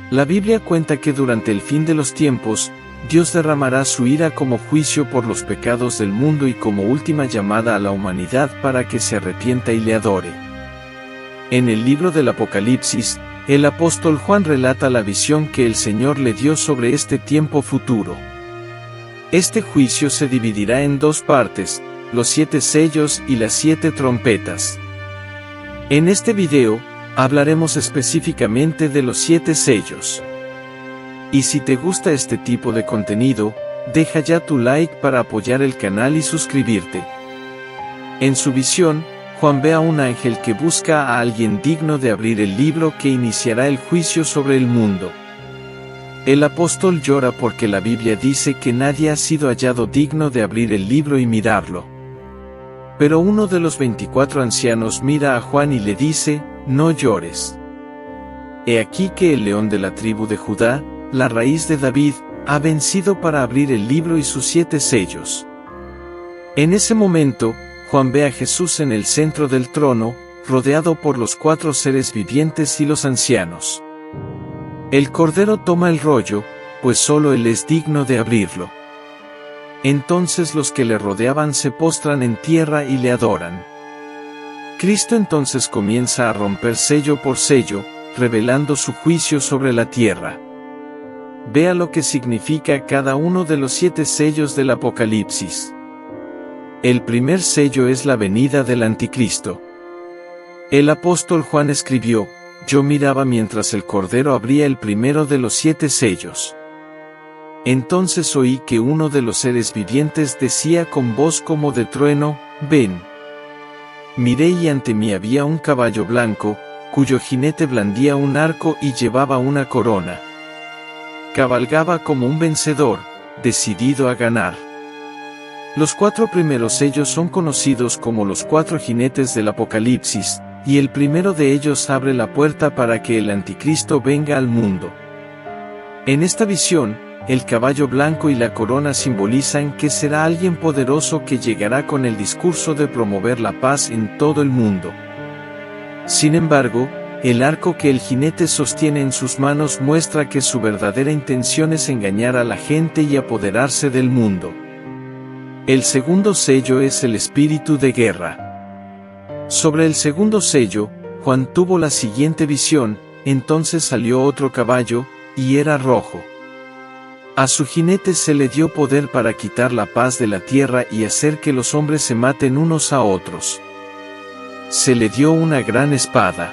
La Biblia cuenta que durante el fin de los tiempos, Dios derramará su ira como juicio por los pecados del mundo y como última llamada a la humanidad para que se arrepienta y le adore. En el libro del Apocalipsis, el apóstol Juan relata la visión que el Señor le dio sobre este tiempo futuro. Este juicio se dividirá en dos partes, los 7 sellos y las 7 trompetas. En este video, hablaremos específicamente de los 7 sellos. Y si te gusta este tipo de contenido, deja ya tu like para apoyar el canal y suscribirte. En su visión, Juan ve a un ángel que busca a alguien digno de abrir el libro que iniciará el juicio sobre el mundo. El apóstol llora porque la Biblia dice que nadie ha sido hallado digno de abrir el libro y mirarlo. Pero uno de los 24 ancianos mira a Juan y le dice, no llores. He aquí que el león de la tribu de Judá, la raíz de David, ha vencido para abrir el libro y sus 7 sellos. En ese momento, Juan ve a Jesús en el centro del trono, rodeado por los 4 seres vivientes y los ancianos. El Cordero toma el rollo, pues solo Él es digno de abrirlo. Entonces los que le rodeaban se postran en tierra y le adoran. Cristo entonces comienza a romper sello por sello, revelando su juicio sobre la tierra. Vea lo que significa cada uno de los 7 sellos del Apocalipsis. El primer sello es la venida del Anticristo. El apóstol Juan escribió, yo miraba mientras el Cordero abría el primero de los 7 sellos. Entonces oí que uno de los seres vivientes decía con voz como de trueno, ven. Miré y ante mí había un caballo blanco, cuyo jinete blandía un arco y llevaba una corona. Cabalgaba como un vencedor, decidido a ganar. Los 4 primeros sellos son conocidos como los 4 jinetes del Apocalipsis, y el primero de ellos abre la puerta para que el Anticristo venga al mundo. En esta visión, el caballo blanco y la corona simbolizan que será alguien poderoso que llegará con el discurso de promover la paz en todo el mundo. Sin embargo, el arco que el jinete sostiene en sus manos muestra que su verdadera intención es engañar a la gente y apoderarse del mundo. El segundo sello es el espíritu de guerra. Sobre el segundo sello, Juan tuvo la siguiente visión, entonces salió otro caballo, y era rojo. A su jinete se le dio poder para quitar la paz de la tierra y hacer que los hombres se maten unos a otros. Se le dio una gran espada.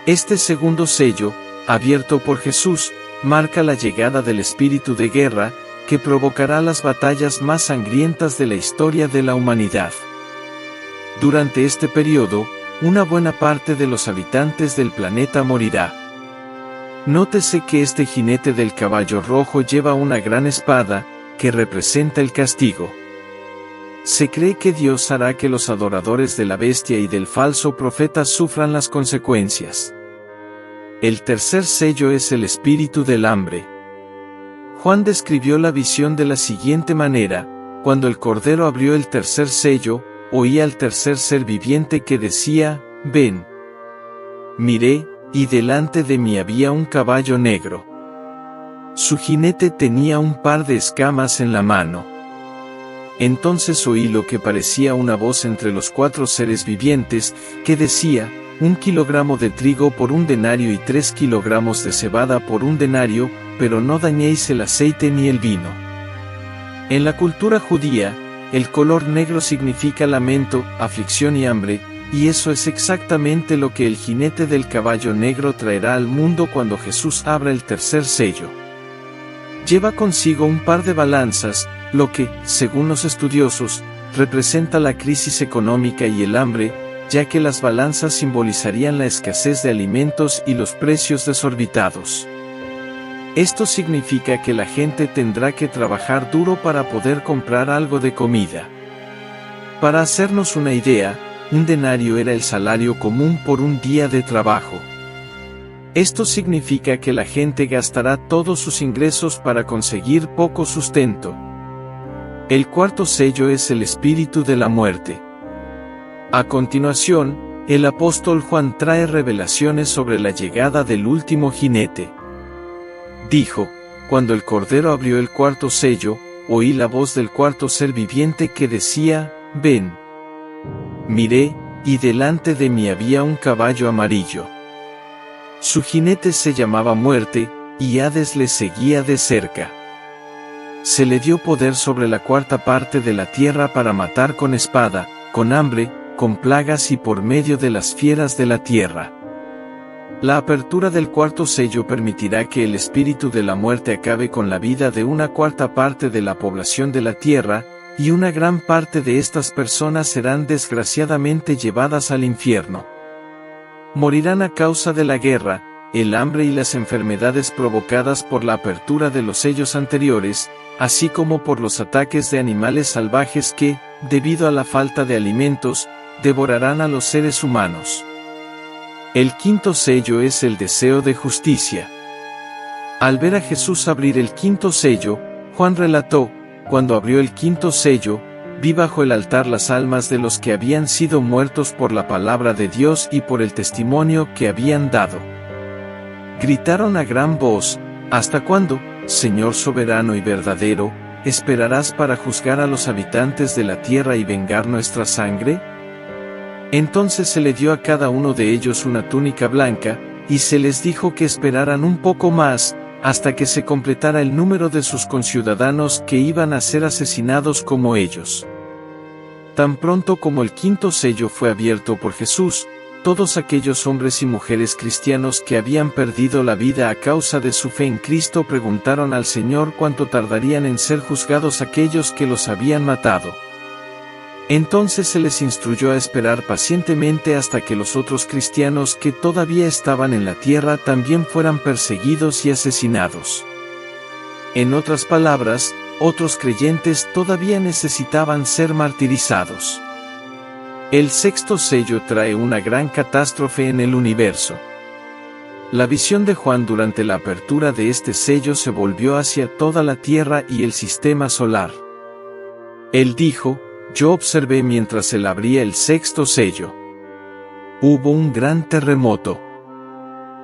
Este segundo sello, abierto por Jesús, marca la llegada del espíritu de guerra, que provocará las batallas más sangrientas de la historia de la humanidad. Durante este periodo, una buena parte de los habitantes del planeta morirá. Nótese que este jinete del caballo rojo lleva una gran espada, que representa el castigo. Se cree que Dios hará que los adoradores de la bestia y del falso profeta sufran las consecuencias. El tercer sello es el espíritu del hambre. Juan describió la visión de la siguiente manera, cuando el Cordero abrió el tercer sello, oí al tercer ser viviente que decía, ven. Miré, y delante de mí había un caballo negro. Su jinete tenía un par de escamas en la mano. Entonces oí lo que parecía una voz entre los 4 seres vivientes, que decía, 1 kilogramo de trigo por 1 denario y 3 kilogramos de cebada por 1 denario, pero no dañéis el aceite ni el vino. En la cultura judía, el color negro significa lamento, aflicción y hambre, y eso es exactamente lo que el jinete del caballo negro traerá al mundo cuando Jesús abra el tercer sello. Lleva consigo un par de balanzas, lo que, según los estudiosos, representa la crisis económica y el hambre, ya que las balanzas simbolizarían la escasez de alimentos y los precios desorbitados. Esto significa que la gente tendrá que trabajar duro para poder comprar algo de comida. Para hacernos una idea, 1 denario era el salario común por un día de trabajo. Esto significa que la gente gastará todos sus ingresos para conseguir poco sustento. El cuarto sello es el espíritu de la muerte. A continuación, el apóstol Juan trae revelaciones sobre la llegada del último jinete. dijo: cuando el Cordero abrió el cuarto sello, oí la voz del cuarto ser viviente que decía: ven. Miré, y delante de mí había un caballo amarillo. Su jinete se llamaba Muerte, y Hades le seguía de cerca. Se le dio poder sobre la cuarta parte de la tierra para matar con espada, con hambre, con plagas y por medio de las fieras de la tierra. La apertura del cuarto sello permitirá que el espíritu de la muerte acabe con la vida de una cuarta parte de la población de la tierra, y una gran parte de estas personas serán desgraciadamente llevadas al infierno. Morirán a causa de la guerra, el hambre y las enfermedades provocadas por la apertura de los sellos anteriores, así como por los ataques de animales salvajes que, debido a la falta de alimentos, devorarán a los seres humanos. El quinto sello es el deseo de justicia. Al ver a Jesús abrir el quinto sello, Juan relató: cuando abrió el quinto sello, vi bajo el altar las almas de los que habían sido muertos por la palabra de Dios y por el testimonio que habían dado. Gritaron a gran voz: ¿hasta cuándo, Señor soberano y verdadero, esperarás para juzgar a los habitantes de la tierra y vengar nuestra sangre? Entonces se le dio a cada uno de ellos una túnica blanca, y se les dijo que esperaran un poco más, hasta que se completara el número de sus conciudadanos que iban a ser asesinados como ellos. Tan pronto como el quinto sello fue abierto por Jesús, todos aquellos hombres y mujeres cristianos que habían perdido la vida a causa de su fe en Cristo preguntaron al Señor cuánto tardarían en ser juzgados aquellos que los habían matado. Entonces se les instruyó a esperar pacientemente hasta que los otros cristianos que todavía estaban en la tierra también fueran perseguidos y asesinados. En otras palabras, otros creyentes todavía necesitaban ser martirizados. El sexto sello trae una gran catástrofe en el universo. La visión de Juan durante la apertura de este sello se volvió hacia toda la Tierra y el sistema solar. Él dijo: yo observé mientras él abría el sexto sello. Hubo un gran terremoto.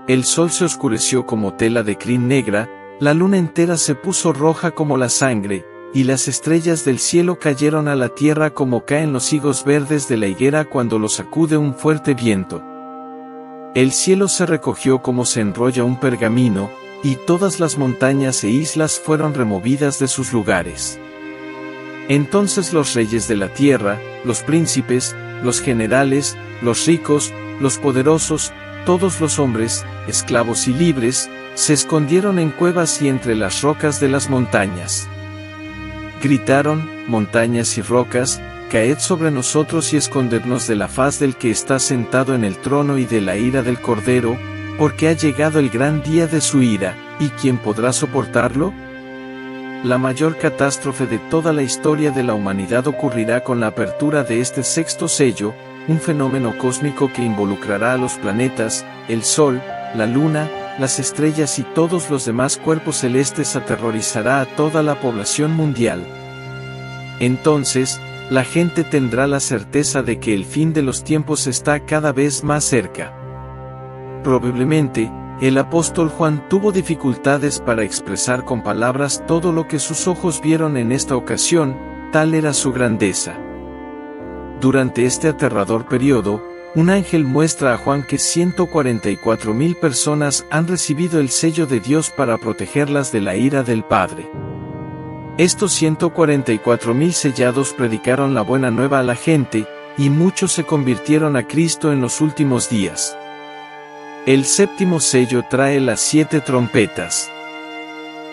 El sol se oscureció como tela de crin negra, la luna entera se puso roja como la sangre, y las estrellas del cielo cayeron a la tierra como caen los higos verdes de la higuera cuando los sacude un fuerte viento. El cielo se recogió como se enrolla un pergamino, y todas las montañas e islas fueron removidas de sus lugares. Entonces los reyes de la tierra, los príncipes, los generales, los ricos, los poderosos, todos los hombres, esclavos y libres, se escondieron en cuevas y entre las rocas de las montañas. Gritaron: montañas y rocas, caed sobre nosotros y escondednos de la faz del que está sentado en el trono y de la ira del Cordero, porque ha llegado el gran día de su ira, ¿y quién podrá soportarlo? La mayor catástrofe de toda la historia de la humanidad ocurrirá con la apertura de este sexto sello, un fenómeno cósmico que involucrará a los planetas, el Sol, la Luna, las estrellas y todos los demás cuerpos celestes. Aterrorizará a toda la población mundial. Entonces, la gente tendrá la certeza de que el fin de los tiempos está cada vez más cerca. Probablemente, el apóstol Juan tuvo dificultades para expresar con palabras todo lo que sus ojos vieron en esta ocasión, tal era su grandeza. Durante este aterrador periodo, un ángel muestra a Juan que 144,000 personas han recibido el sello de Dios para protegerlas de la ira del Padre. Estos 144,000 sellados predicaron la buena nueva a la gente, y muchos se convirtieron a Cristo en los últimos días. El séptimo sello trae las 7 trompetas.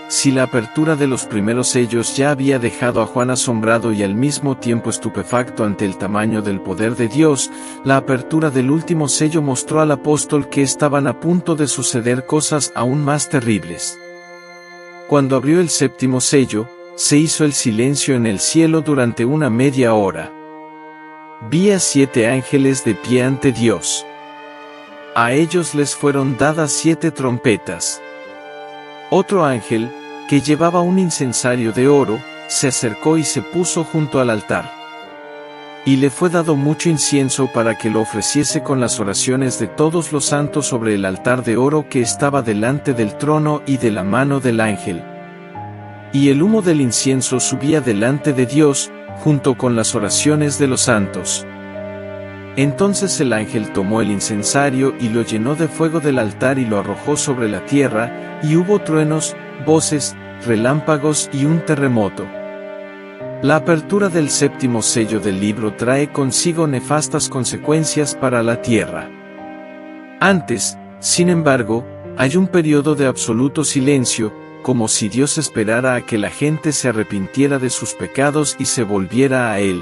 Si la apertura de los primeros sellos ya había dejado a Juan asombrado y al mismo tiempo estupefacto ante el tamaño del poder de Dios, la apertura del último sello mostró al apóstol que estaban a punto de suceder cosas aún más terribles. Cuando abrió el séptimo sello, se hizo el silencio en el cielo durante una media hora. Vi a 7 ángeles de pie ante Dios. A ellos les fueron dadas 7 trompetas. Otro ángel, que llevaba un incensario de oro, se acercó y se puso junto al altar. Y le fue dado mucho incienso para que lo ofreciese con las oraciones de todos los santos sobre el altar de oro que estaba delante del trono y de la mano del ángel. Y el humo del incienso subía delante de Dios, junto con las oraciones de los santos. Entonces el ángel tomó el incensario y lo llenó de fuego del altar y lo arrojó sobre la tierra, y hubo truenos, voces, relámpagos y un terremoto. La apertura del séptimo sello del libro trae consigo nefastas consecuencias para la tierra. Antes, sin embargo, hay un periodo de absoluto silencio, como si Dios esperara a que la gente se arrepintiera de sus pecados y se volviera a Él.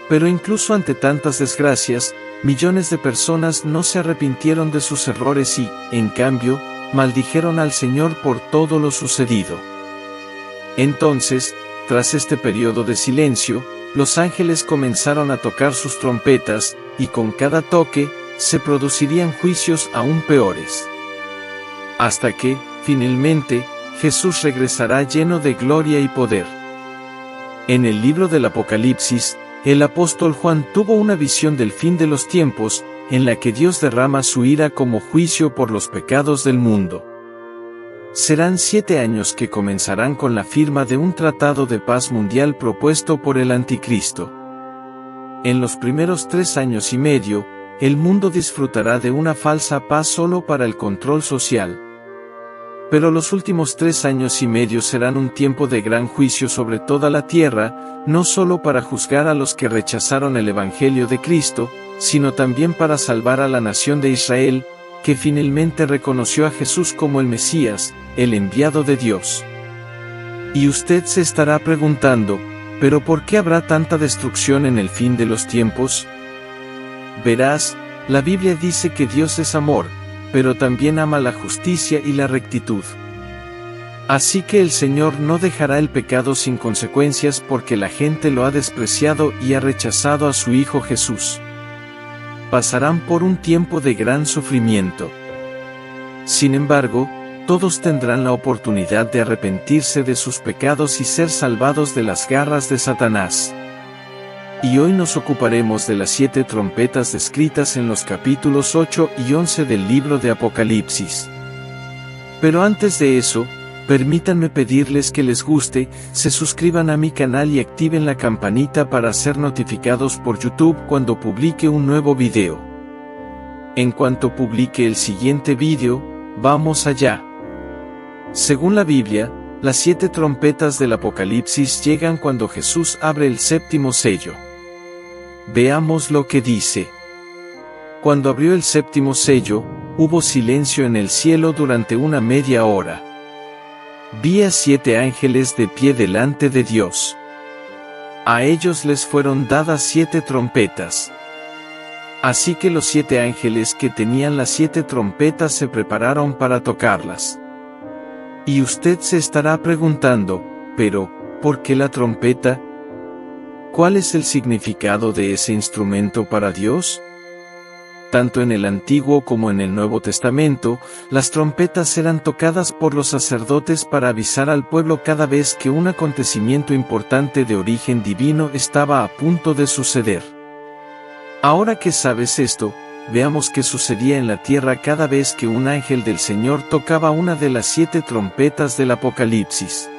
Pero incluso ante tantas desgracias, millones de personas no se arrepintieron de sus errores y, en cambio, maldijeron al Señor por todo lo sucedido. Entonces, tras este periodo de silencio, los ángeles comenzaron a tocar sus trompetas, y con cada toque, se producirían juicios aún peores. Hasta que, finalmente, Jesús regresará lleno de gloria y poder. En el libro del Apocalipsis, el apóstol Juan tuvo una visión del fin de los tiempos, en la que Dios derrama su ira como juicio por los pecados del mundo. Serán 7 años que comenzarán con la firma de un tratado de paz mundial propuesto por el Anticristo. En los primeros 3 años y medio, el mundo disfrutará de una falsa paz solo para el control social. Pero los últimos 3 años y medio serán un tiempo de gran juicio sobre toda la tierra, no solo para juzgar a los que rechazaron el Evangelio de Cristo, sino también para salvar a la nación de Israel, que finalmente reconoció a Jesús como el Mesías, el enviado de Dios. Y usted se estará preguntando, ¿pero por qué habrá tanta destrucción en el fin de los tiempos? Verás, la Biblia dice que Dios es amor, pero también ama la justicia y la rectitud. Así que el Señor no dejará el pecado sin consecuencias porque la gente lo ha despreciado y ha rechazado a su Hijo Jesús. Pasarán por un tiempo de gran sufrimiento. Sin embargo, todos tendrán la oportunidad de arrepentirse de sus pecados y ser salvados de las garras de Satanás. Y hoy nos ocuparemos de las 7 trompetas descritas en los capítulos 8 y 11 del libro de Apocalipsis. Pero antes de eso, permítanme pedirles que les guste, se suscriban a mi canal y activen la campanita para ser notificados por YouTube cuando publique un nuevo video. En cuanto publique el siguiente video, vamos allá. Según la Biblia, las 7 trompetas del Apocalipsis llegan cuando Jesús abre el séptimo sello. Veamos lo que dice. Cuando abrió el séptimo sello, hubo silencio en el cielo durante una media hora. Vi a 7 ángeles de pie delante de Dios. A ellos les fueron dadas 7 trompetas. Así que los 7 ángeles que tenían las 7 trompetas se prepararon para tocarlas. Y usted se estará preguntando, pero, ¿por qué la trompeta? ¿Cuál es el significado de ese instrumento para Dios? Tanto en el Antiguo como en el Nuevo Testamento, las trompetas eran tocadas por los sacerdotes para avisar al pueblo cada vez que un acontecimiento importante de origen divino estaba a punto de suceder. Ahora que sabes esto, veamos qué sucedía en la tierra cada vez que un ángel del Señor tocaba una de las 7 trompetas del Apocalipsis.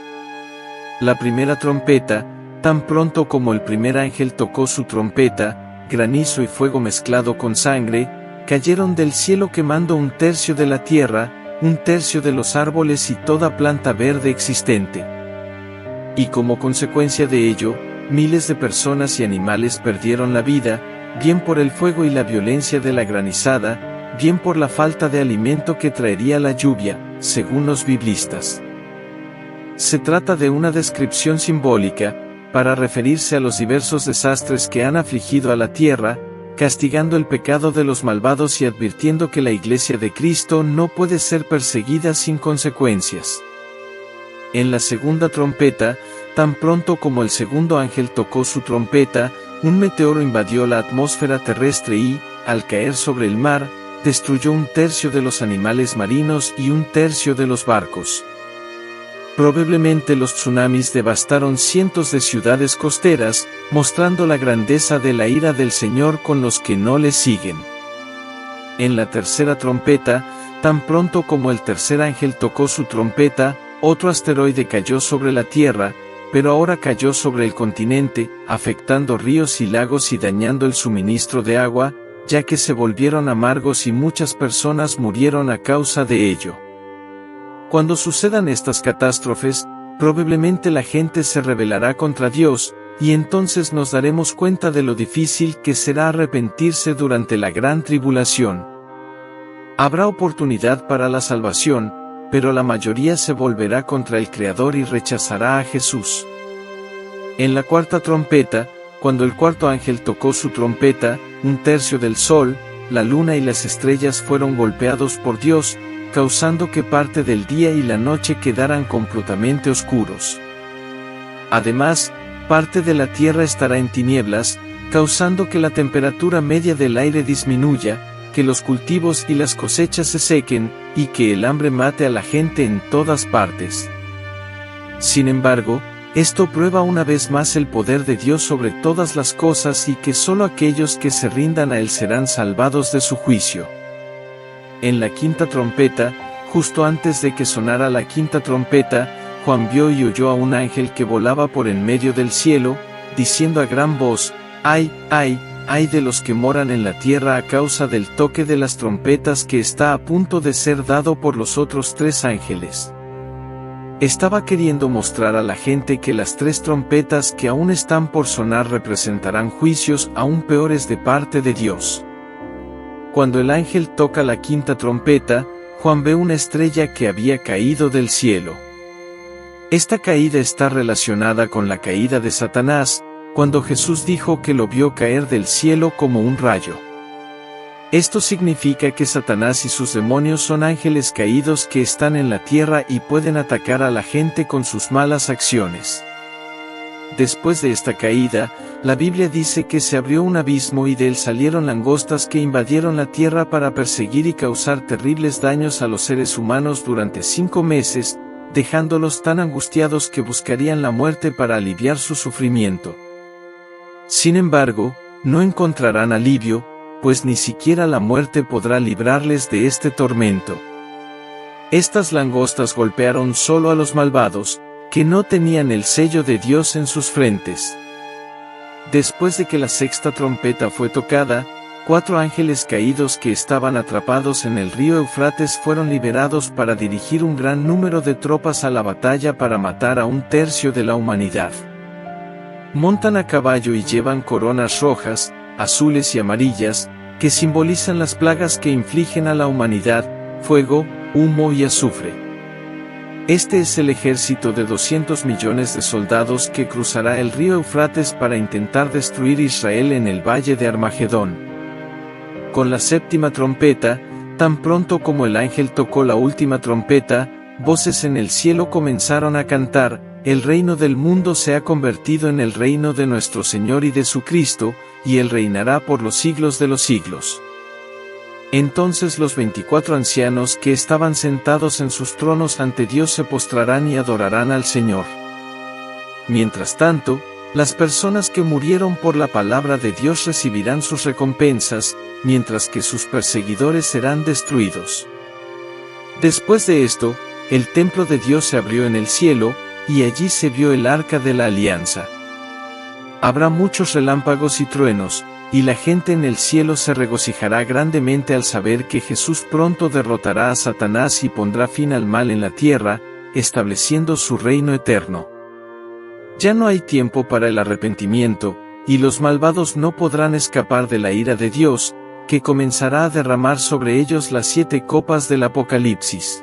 La primera trompeta, tan pronto como el primer ángel tocó su trompeta, granizo y fuego mezclado con sangre, cayeron del cielo quemando 1/3 de la tierra, 1/3 de los árboles y toda planta verde existente. Y como consecuencia de ello, miles de personas y animales perdieron la vida, bien por el fuego y la violencia de la granizada, bien por la falta de alimento que traería la lluvia, según los biblistas. Se trata de una descripción simbólica, para referirse a los diversos desastres que han afligido a la tierra, castigando el pecado de los malvados y advirtiendo que la Iglesia de Cristo no puede ser perseguida sin consecuencias. En la segunda trompeta, tan pronto como el segundo ángel tocó su trompeta, un meteoro invadió la atmósfera terrestre y, al caer sobre el mar, destruyó 1/3 de los animales marinos y 1/3 de los barcos. Probablemente los tsunamis devastaron cientos de ciudades costeras, mostrando la grandeza de la ira del Señor con los que no le siguen. En la tercera trompeta, tan pronto como el tercer ángel tocó su trompeta, otro asteroide cayó sobre la Tierra, pero ahora cayó sobre el continente, afectando ríos y lagos y dañando el suministro de agua, ya que se volvieron amargos y muchas personas murieron a causa de ello. Cuando sucedan estas catástrofes, probablemente la gente se rebelará contra Dios, y entonces nos daremos cuenta de lo difícil que será arrepentirse durante la gran tribulación. Habrá oportunidad para la salvación, pero la mayoría se volverá contra el Creador y rechazará a Jesús. En la cuarta trompeta, cuando el cuarto ángel tocó su trompeta, un tercio del sol, la luna y las estrellas fueron golpeados por Dios, causando que parte del día y la noche quedaran completamente oscuros. Además, parte de la tierra estará en tinieblas, causando que la temperatura media del aire disminuya, que los cultivos y las cosechas se sequen, y que el hambre mate a la gente en todas partes. Sin embargo, esto prueba una vez más el poder de Dios sobre todas las cosas y que solo aquellos que se rindan a Él serán salvados de su juicio. En la quinta trompeta, justo antes de que sonara la quinta trompeta, Juan vio y oyó a un ángel que volaba por en medio del cielo, diciendo a gran voz: ¡Ay, ay, ay de los que moran en la tierra a causa del toque de las trompetas que está a punto de ser dado por los otros tres ángeles! Estaba queriendo mostrar a la gente que las tres trompetas que aún están por sonar representarán juicios aún peores de parte de Dios. Cuando el ángel toca la quinta trompeta, Juan ve una estrella que había caído del cielo. Esta caída está relacionada con la caída de Satanás, cuando Jesús dijo que lo vio caer del cielo como un rayo. Esto significa que Satanás y sus demonios son ángeles caídos que están en la tierra y pueden atacar a la gente con sus malas acciones. Después de esta caída, la Biblia dice que se abrió un abismo y de él salieron langostas que invadieron la tierra para perseguir y causar terribles daños a los seres humanos durante 5 meses, dejándolos tan angustiados que buscarían la muerte para aliviar su sufrimiento. Sin embargo, no encontrarán alivio, pues ni siquiera la muerte podrá librarles de este tormento. Estas langostas golpearon solo a los malvados, que no tenían el sello de Dios en sus frentes. Después de que la sexta trompeta fue tocada, 4 ángeles caídos que estaban atrapados en el río Eufrates fueron liberados para dirigir un gran número de tropas a la batalla para matar a un tercio de la humanidad. Montan a caballo y llevan coronas rojas, azules y amarillas, que simbolizan las plagas que infligen a la humanidad: fuego, humo y azufre. Este es el ejército de 200 millones de soldados que cruzará el río Eufrates para intentar destruir Israel en el valle de Armagedón. Con la séptima trompeta, tan pronto como el ángel tocó la última trompeta, voces en el cielo comenzaron a cantar: el reino del mundo se ha convertido en el reino de nuestro Señor y de su Cristo, y Él reinará por los siglos de los siglos. Entonces los 24 ancianos que estaban sentados en sus tronos ante Dios se postrarán y adorarán al Señor. Mientras tanto, las personas que murieron por la palabra de Dios recibirán sus recompensas, mientras que sus perseguidores serán destruidos. Después de esto, el templo de Dios se abrió en el cielo, y allí se vio el arca de la alianza. Habrá muchos relámpagos y truenos, y la gente en el cielo se regocijará grandemente al saber que Jesús pronto derrotará a Satanás y pondrá fin al mal en la tierra, estableciendo su reino eterno. Ya no hay tiempo para el arrepentimiento, y los malvados no podrán escapar de la ira de Dios, que comenzará a derramar sobre ellos las 7 copas del Apocalipsis.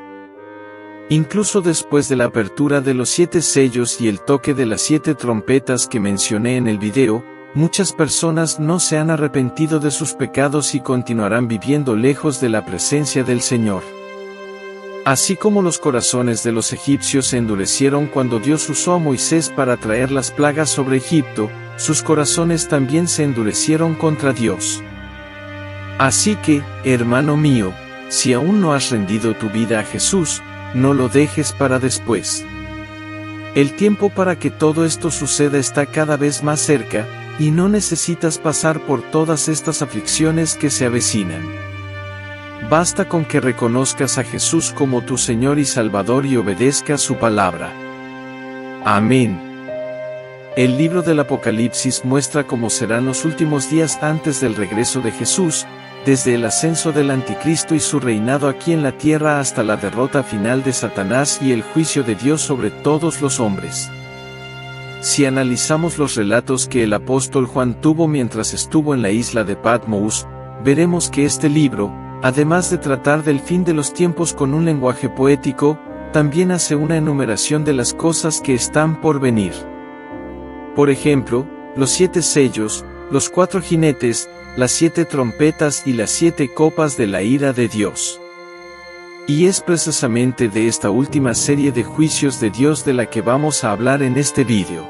Incluso después de la apertura de los 7 sellos y el toque de las 7 trompetas que mencioné en el video, muchas personas no se han arrepentido de sus pecados y continuarán viviendo lejos de la presencia del Señor. Así como los corazones de los egipcios se endurecieron cuando Dios usó a Moisés para traer las plagas sobre Egipto, sus corazones también se endurecieron contra Dios. Así que, hermano mío, si aún no has rendido tu vida a Jesús, no lo dejes para después. El tiempo para que todo esto suceda está cada vez más cerca, y no necesitas pasar por todas estas aflicciones que se avecinan. Basta con que reconozcas a Jesús como tu Señor y Salvador y obedezcas su palabra. Amén. El libro del Apocalipsis muestra cómo serán los últimos días antes del regreso de Jesús, desde el ascenso del Anticristo y su reinado aquí en la tierra hasta la derrota final de Satanás y el juicio de Dios sobre todos los hombres. Si analizamos los relatos que el apóstol Juan tuvo mientras estuvo en la isla de Patmos, veremos que este libro, además de tratar del fin de los tiempos con un lenguaje poético, también hace una enumeración de las cosas que están por venir. Por ejemplo, los 7 sellos, los 4 jinetes, las 7 trompetas y las 7 copas de la ira de Dios. Y es precisamente de esta última serie de juicios de Dios de la que vamos a hablar en este vídeo.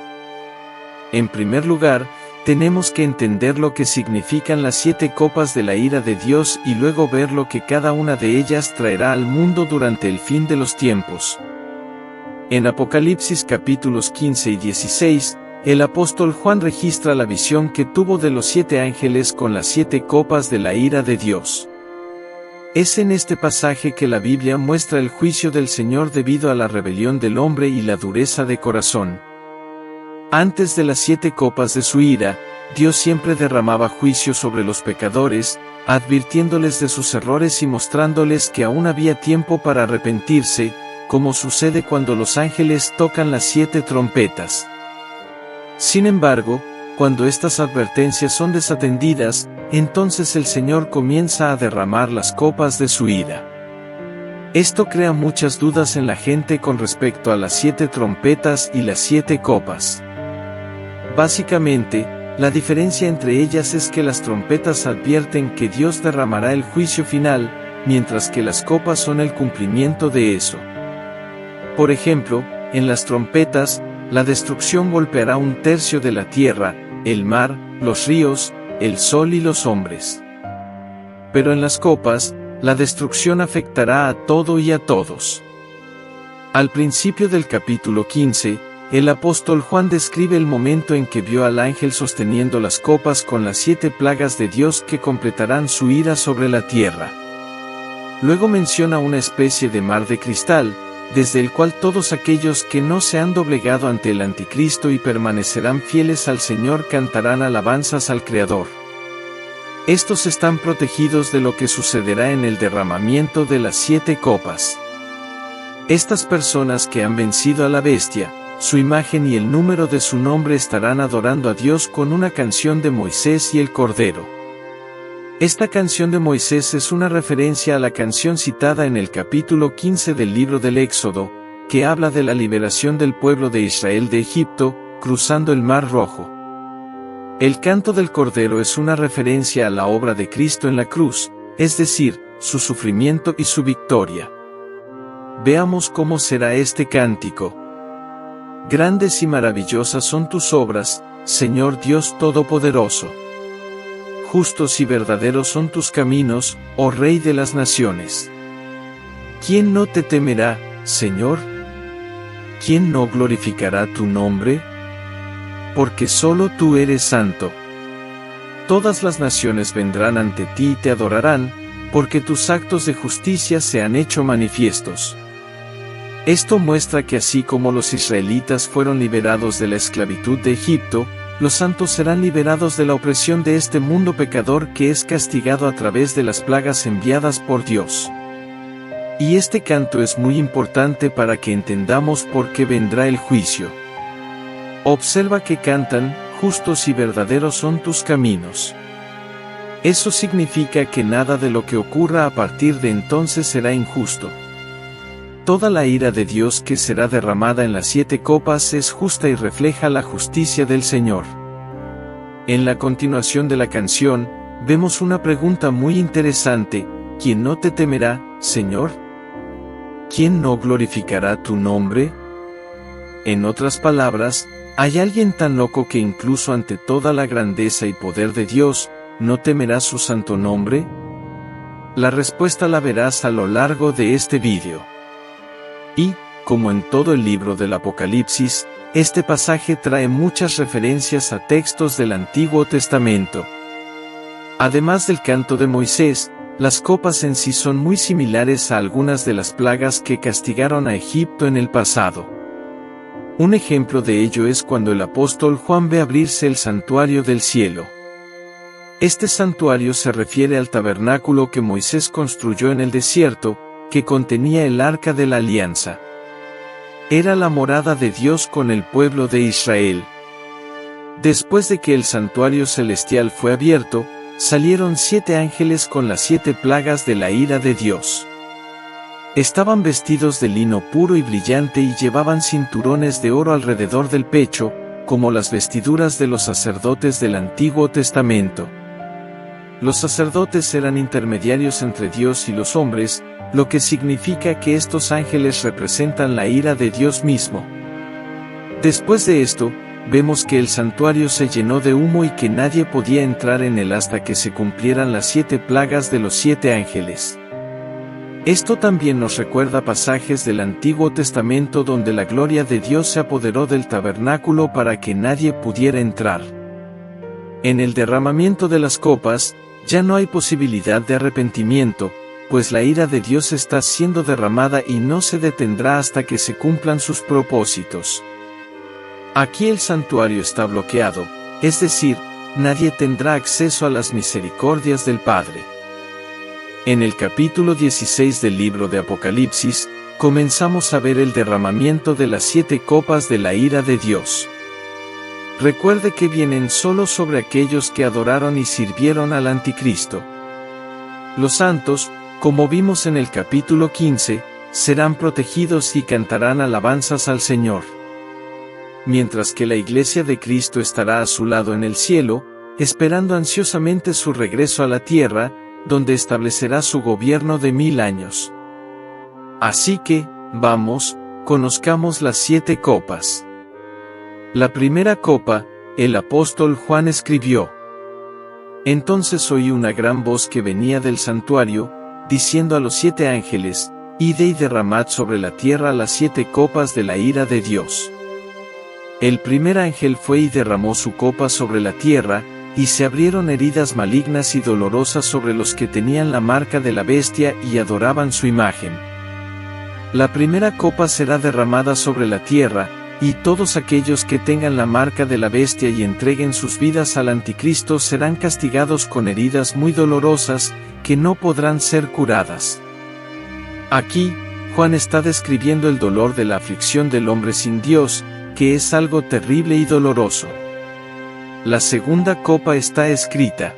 En primer lugar, tenemos que entender lo que significan las 7 copas de la ira de Dios y luego ver lo que cada una de ellas traerá al mundo durante el fin de los tiempos. En Apocalipsis capítulos 15 y 16, el apóstol Juan registra la visión que tuvo de los 7 ángeles con las 7 copas de la ira de Dios. Es en este pasaje que la Biblia muestra el juicio del Señor debido a la rebelión del hombre y la dureza de corazón. Antes de las 7 copas de su ira, Dios siempre derramaba juicio sobre los pecadores, advirtiéndoles de sus errores y mostrándoles que aún había tiempo para arrepentirse, como sucede cuando los ángeles tocan las 7 trompetas. Sin embargo, cuando estas advertencias son desatendidas, entonces el Señor comienza a derramar las copas de su ira. Esto crea muchas dudas en la gente con respecto a las 7 trompetas y las 7 copas. Básicamente, la diferencia entre ellas es que las trompetas advierten que Dios derramará el juicio final, mientras que las copas son el cumplimiento de eso. Por ejemplo, en las trompetas, la destrucción golpeará 1/3 de la tierra, el mar, los ríos, el sol y los hombres. Pero en las copas, la destrucción afectará a todo y a todos. Al principio del capítulo 15, el apóstol Juan describe el momento en que vio al ángel sosteniendo las copas con las 7 plagas de Dios que completarán su ira sobre la tierra. Luego menciona una especie de mar de cristal, desde el cual todos aquellos que no se han doblegado ante el Anticristo y permanecerán fieles al Señor cantarán alabanzas al Creador. Estos están protegidos de lo que sucederá en el derramamiento de las 7 copas. Estas personas que han vencido a la bestia, su imagen y el número de su nombre estarán adorando a Dios con una canción de Moisés y el Cordero. Esta canción de Moisés es una referencia a la canción citada en el capítulo 15 del libro del Éxodo, que habla de la liberación del pueblo de Israel de Egipto, cruzando el Mar Rojo. El canto del Cordero es una referencia a la obra de Cristo en la cruz, es decir, su sufrimiento y su victoria. Veamos cómo será este cántico. Grandes y maravillosas son tus obras, Señor Dios Todopoderoso. Justos y verdaderos son tus caminos, oh Rey de las naciones. ¿Quién no te temerá, Señor? ¿Quién no glorificará tu nombre? Porque solo tú eres santo. Todas las naciones vendrán ante ti y te adorarán, porque tus actos de justicia se han hecho manifiestos. Esto muestra que así como los israelitas fueron liberados de la esclavitud de Egipto, los santos serán liberados de la opresión de este mundo pecador que es castigado a través de las plagas enviadas por Dios. Y este canto es muy importante para que entendamos por qué vendrá el juicio. Observa que cantan, justos y verdaderos son tus caminos. Eso significa que nada de lo que ocurra a partir de entonces será injusto. Toda la ira de Dios que será derramada en las 7 copas es justa y refleja la justicia del Señor. En la continuación de la canción, vemos una pregunta muy interesante: ¿quién no te temerá, Señor? ¿Quién no glorificará tu nombre? En otras palabras, ¿hay alguien tan loco que incluso ante toda la grandeza y poder de Dios, no temerá su santo nombre? La respuesta la verás a lo largo de este vídeo. Y, como en todo el libro del Apocalipsis, este pasaje trae muchas referencias a textos del Antiguo Testamento. Además del canto de Moisés, las copas en sí son muy similares a algunas de las plagas que castigaron a Egipto en el pasado. Un ejemplo de ello es cuando el apóstol Juan ve abrirse el santuario del cielo. Este santuario se refiere al tabernáculo que Moisés construyó en el desierto, que contenía el arca de la alianza. Era la morada de Dios con el pueblo de Israel. Después de que el santuario celestial fue abierto, salieron 7 ángeles con las 7 plagas de la ira de Dios. Estaban vestidos de lino puro y brillante y llevaban cinturones de oro alrededor del pecho, como las vestiduras de los sacerdotes del Antiguo Testamento. Los sacerdotes eran intermediarios entre Dios y los hombres, lo que significa que estos ángeles representan la ira de Dios mismo. Después de esto, vemos que el santuario se llenó de humo y que nadie podía entrar en él hasta que se cumplieran las 7 plagas de los 7 ángeles. Esto también nos recuerda pasajes del Antiguo Testamento donde la gloria de Dios se apoderó del tabernáculo para que nadie pudiera entrar. En el derramamiento de las copas, ya no hay posibilidad de arrepentimiento, pues la ira de Dios está siendo derramada y no se detendrá hasta que se cumplan sus propósitos. Aquí el santuario está bloqueado, es decir, nadie tendrá acceso a las misericordias del Padre. En el capítulo 16 del libro de Apocalipsis, comenzamos a ver el derramamiento de las 7 copas de la ira de Dios. Recuerde que vienen solo sobre aquellos que adoraron y sirvieron al Anticristo. Los santos, como vimos en el capítulo 15, serán protegidos y cantarán alabanzas al Señor. Mientras que la Iglesia de Cristo estará a su lado en el cielo, esperando ansiosamente su regreso a la tierra, donde establecerá su gobierno de 1000 años. Así que, vamos, conozcamos las 7 copas. La primera copa, el apóstol Juan escribió: Entonces oí una gran voz que venía del santuario, diciendo a los 7 ángeles: Id y derramad sobre la tierra las 7 copas de la ira de Dios. El primer ángel fue y derramó su copa sobre la tierra, y se abrieron heridas malignas y dolorosas sobre los que tenían la marca de la bestia y adoraban su imagen. La primera copa será derramada sobre la tierra, y todos aquellos que tengan la marca de la bestia y entreguen sus vidas al Anticristo serán castigados con heridas muy dolorosas, que no podrán ser curadas. Aquí, Juan está describiendo el dolor de la aflicción del hombre sin Dios, que es algo terrible y doloroso. La segunda copa está escrita: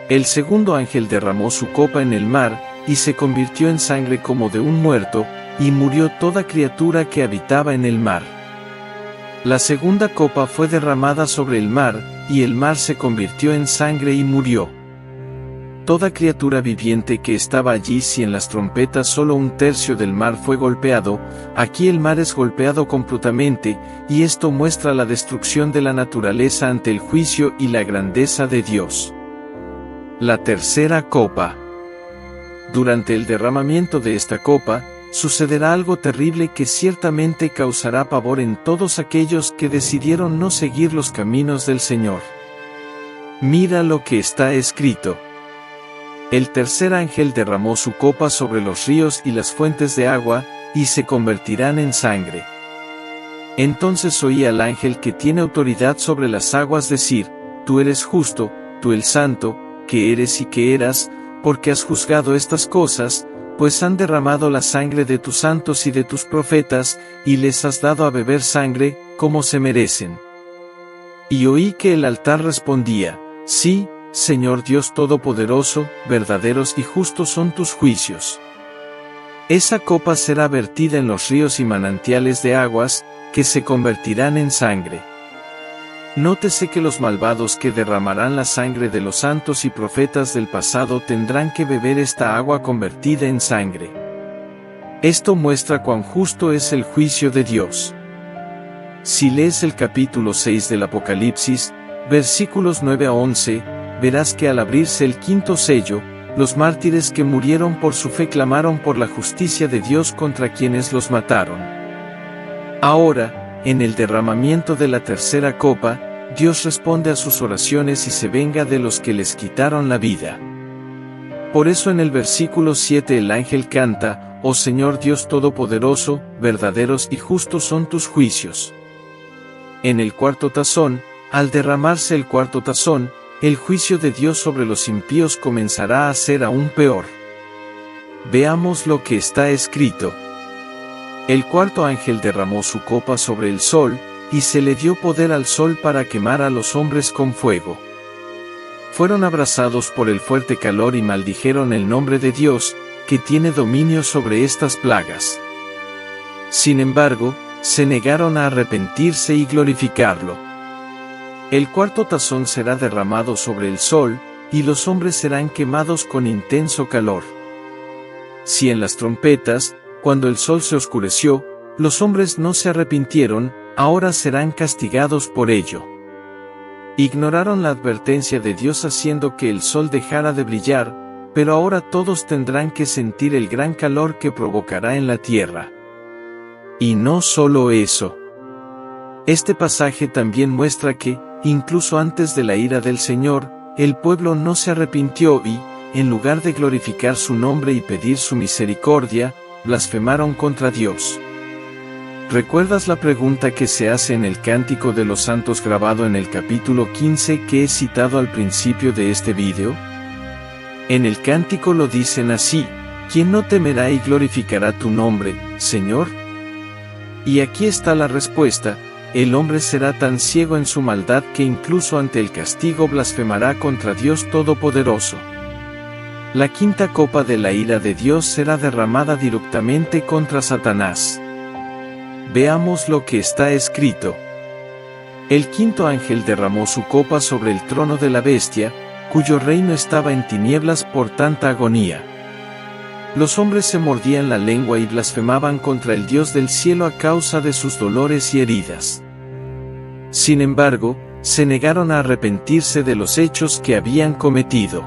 El segundo ángel derramó su copa en el mar, y se convirtió en sangre como de un muerto, y murió toda criatura que habitaba en el mar. La segunda copa fue derramada sobre el mar, y el mar se convirtió en sangre y murió. Toda criatura viviente que estaba allí, si en las trompetas solo 1/3 del mar fue golpeado, aquí el mar es golpeado completamente, y esto muestra la destrucción de la naturaleza ante el juicio y la grandeza de Dios. La tercera copa. Durante el derramamiento de esta copa, sucederá algo terrible que ciertamente causará pavor en todos aquellos que decidieron no seguir los caminos del Señor. Mira lo que está escrito. El tercer ángel derramó su copa sobre los ríos y las fuentes de agua, y se convertirán en sangre. Entonces oí al ángel que tiene autoridad sobre las aguas decir: Tú eres justo, tú el santo, que eres y que eras, porque has juzgado estas cosas, pues han derramado la sangre de tus santos y de tus profetas, y les has dado a beber sangre, como se merecen. Y oí que el altar respondía: Sí, Señor Dios Todopoderoso, verdaderos y justos son tus juicios. Esa copa será vertida en los ríos y manantiales de aguas, que se convertirán en sangre. Nótese que los malvados que derramarán la sangre de los santos y profetas del pasado tendrán que beber esta agua convertida en sangre. Esto muestra cuán justo es el juicio de Dios. Si lees el capítulo 6 del Apocalipsis, versículos 9 a 11, verás que al abrirse el quinto sello, los mártires que murieron por su fe clamaron por la justicia de Dios contra quienes los mataron. Ahora, en el derramamiento de la tercera copa, Dios responde a sus oraciones y se venga de los que les quitaron la vida. Por eso en el versículo 7 el ángel canta: «Oh Señor Dios Todopoderoso, verdaderos y justos son tus juicios». En el cuarto tazón, al derramarse el cuarto tazón, el juicio de Dios sobre los impíos comenzará a ser aún peor. Veamos lo que está escrito. El cuarto ángel derramó su copa sobre el sol, y se le dio poder al sol para quemar a los hombres con fuego. Fueron abrasados por el fuerte calor y maldijeron el nombre de Dios, que tiene dominio sobre estas plagas. Sin embargo, se negaron a arrepentirse y glorificarlo. El cuarto tazón será derramado sobre el sol, y los hombres serán quemados con intenso calor. Si en las trompetas, cuando el sol se oscureció, los hombres no se arrepintieron, ahora serán castigados por ello. Ignoraron la advertencia de Dios haciendo que el sol dejara de brillar, pero ahora todos tendrán que sentir el gran calor que provocará en la tierra. Y no solo eso. Este pasaje también muestra que, incluso antes de la ira del Señor, el pueblo no se arrepintió y, en lugar de glorificar su nombre y pedir su misericordia, blasfemaron contra Dios. ¿Recuerdas la pregunta que se hace en el Cántico de los Santos grabado en el capítulo 15 que he citado al principio de este vídeo? En el cántico lo dicen así: ¿quién no temerá y glorificará tu nombre, Señor? Y aquí está la respuesta: el hombre será tan ciego en su maldad que incluso ante el castigo blasfemará contra Dios Todopoderoso. La quinta copa de la ira de Dios será derramada directamente contra Satanás. Veamos lo que está escrito. El quinto ángel derramó su copa sobre el trono de la bestia, cuyo reino estaba en tinieblas por tanta agonía. Los hombres se mordían la lengua y blasfemaban contra el Dios del cielo a causa de sus dolores y heridas. Sin embargo, se negaron a arrepentirse de los hechos que habían cometido.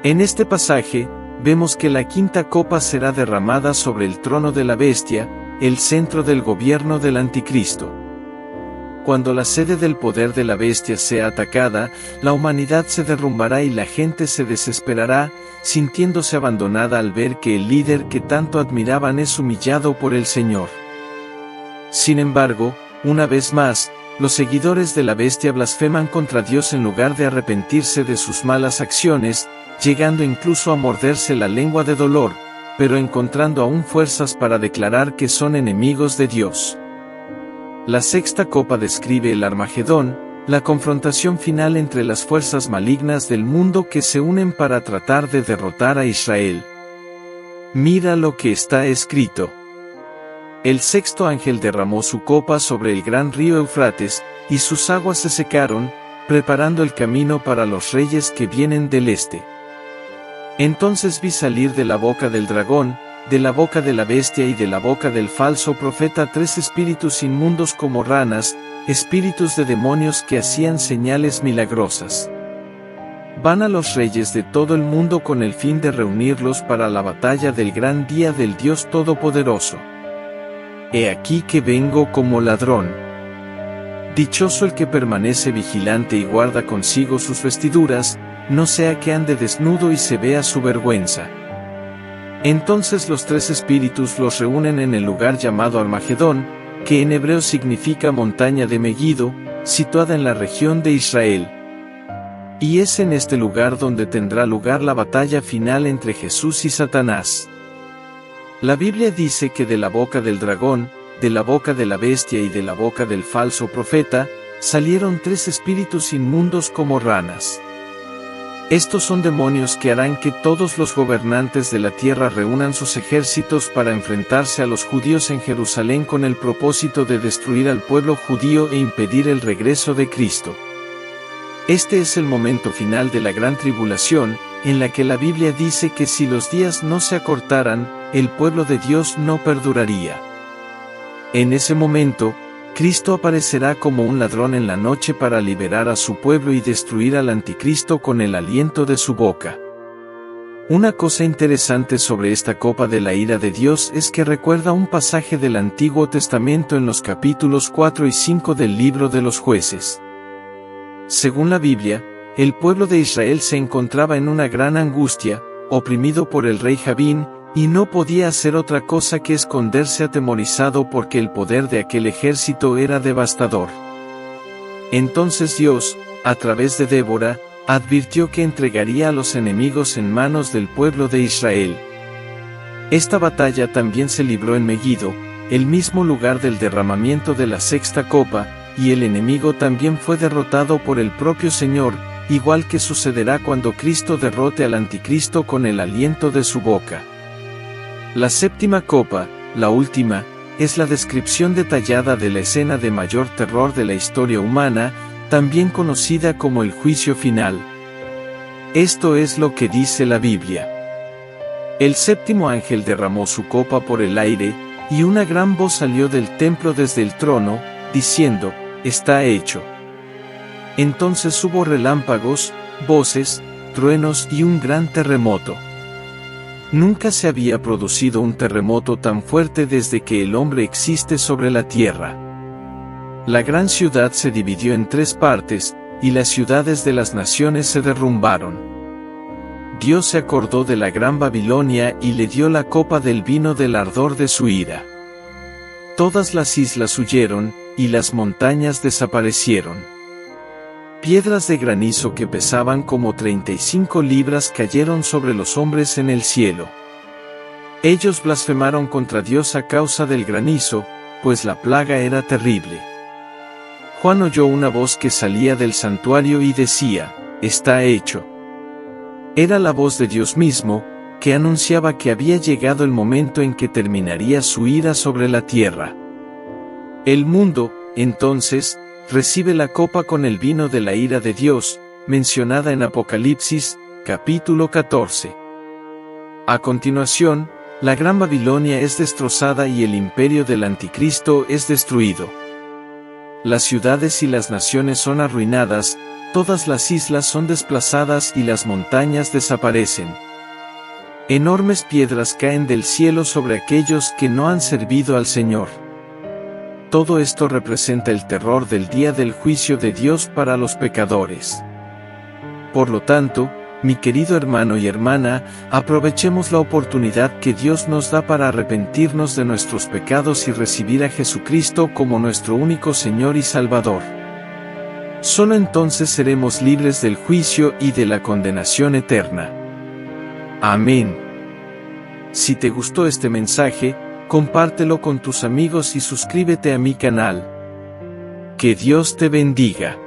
En este pasaje, vemos que la quinta copa será derramada sobre el trono de la bestia, el centro del gobierno del anticristo. Cuando la sede del poder de la bestia sea atacada, la humanidad se derrumbará y la gente se desesperará, sintiéndose abandonada al ver que el líder que tanto admiraban es humillado por el Señor. Sin embargo, una vez más, los seguidores de la bestia blasfeman contra Dios en lugar de arrepentirse de sus malas acciones, llegando incluso a morderse la lengua de dolor, pero encontrando aún fuerzas para declarar que son enemigos de Dios. La sexta copa describe el Armagedón, la confrontación final entre las fuerzas malignas del mundo que se unen para tratar de derrotar a Israel. Mira lo que está escrito. El sexto ángel derramó su copa sobre el gran río Eufrates, y sus aguas se secaron, preparando el camino para los reyes que vienen del este. Entonces vi salir de la boca del dragón, de la boca de la bestia y de la boca del falso profeta 3 espíritus inmundos como ranas, espíritus de demonios que hacían señales milagrosas. Van a los reyes de todo el mundo con el fin de reunirlos para la batalla del gran día del Dios Todopoderoso. He aquí que vengo como ladrón. Dichoso el que permanece vigilante y guarda consigo sus vestiduras, no sea que ande desnudo y se vea su vergüenza. Entonces los 3 espíritus los reúnen en el lugar llamado Armagedón, que en hebreo significa montaña de Megiddo, situada en la región de Israel. Y es en este lugar donde tendrá lugar la batalla final entre Jesús y Satanás. La Biblia dice que de la boca del dragón, de la boca de la bestia y de la boca del falso profeta, salieron 3 espíritus inmundos como ranas. Estos son demonios que harán que todos los gobernantes de la tierra reúnan sus ejércitos para enfrentarse a los judíos en Jerusalén con el propósito de destruir al pueblo judío e impedir el regreso de Cristo. Este es el momento final de la gran tribulación, en la que la Biblia dice que si los días no se acortaran, el pueblo de Dios no perduraría. En ese momento, Cristo aparecerá como un ladrón en la noche para liberar a su pueblo y destruir al anticristo con el aliento de su boca. Una cosa interesante sobre esta copa de la ira de Dios es que recuerda un pasaje del Antiguo Testamento en los capítulos 4 y 5 del libro de los Jueces. Según la Biblia, el pueblo de Israel se encontraba en una gran angustia, oprimido por el rey Jabín, y no podía hacer otra cosa que esconderse atemorizado porque el poder de aquel ejército era devastador. Entonces Dios, a través de Débora, advirtió que entregaría a los enemigos en manos del pueblo de Israel. Esta batalla también se libró en Megiddo, el mismo lugar del derramamiento de la sexta copa, y el enemigo también fue derrotado por el propio Señor, igual que sucederá cuando Cristo derrote al anticristo con el aliento de su boca. La séptima copa, la última, es la descripción detallada de la escena de mayor terror de la historia humana, también conocida como el juicio final. Esto es lo que dice la Biblia. El séptimo ángel derramó su copa por el aire, y una gran voz salió del templo desde el trono, diciendo, «Está hecho». Entonces hubo relámpagos, voces, truenos y un gran terremoto. Nunca se había producido un terremoto tan fuerte desde que el hombre existe sobre la tierra. La gran ciudad se dividió en 3 partes, y las ciudades de las naciones se derrumbaron. Dios se acordó de la gran Babilonia y le dio la copa del vino del ardor de su ira. Todas las islas huyeron, y las montañas desaparecieron. Piedras de granizo que pesaban como 35 libras cayeron sobre los hombres en el cielo. Ellos blasfemaron contra Dios a causa del granizo, pues la plaga era terrible. Juan oyó una voz que salía del santuario y decía, «Está hecho». Era la voz de Dios mismo, que anunciaba que había llegado el momento en que terminaría su ira sobre la tierra. El mundo, entonces, recibe la copa con el vino de la ira de Dios, mencionada en Apocalipsis, capítulo 14. A continuación, la Gran Babilonia es destrozada y el imperio del Anticristo es destruido. Las ciudades y las naciones son arruinadas, todas las islas son desplazadas y las montañas desaparecen. Enormes piedras caen del cielo sobre aquellos que no han servido al Señor. Todo esto representa el terror del día del juicio de Dios para los pecadores. Por lo tanto, mi querido hermano y hermana, aprovechemos la oportunidad que Dios nos da para arrepentirnos de nuestros pecados y recibir a Jesucristo como nuestro único Señor y Salvador. Solo entonces seremos libres del juicio y de la condenación eterna. Amén. Si te gustó este mensaje, compártelo con tus amigos y suscríbete a mi canal. Que Dios te bendiga.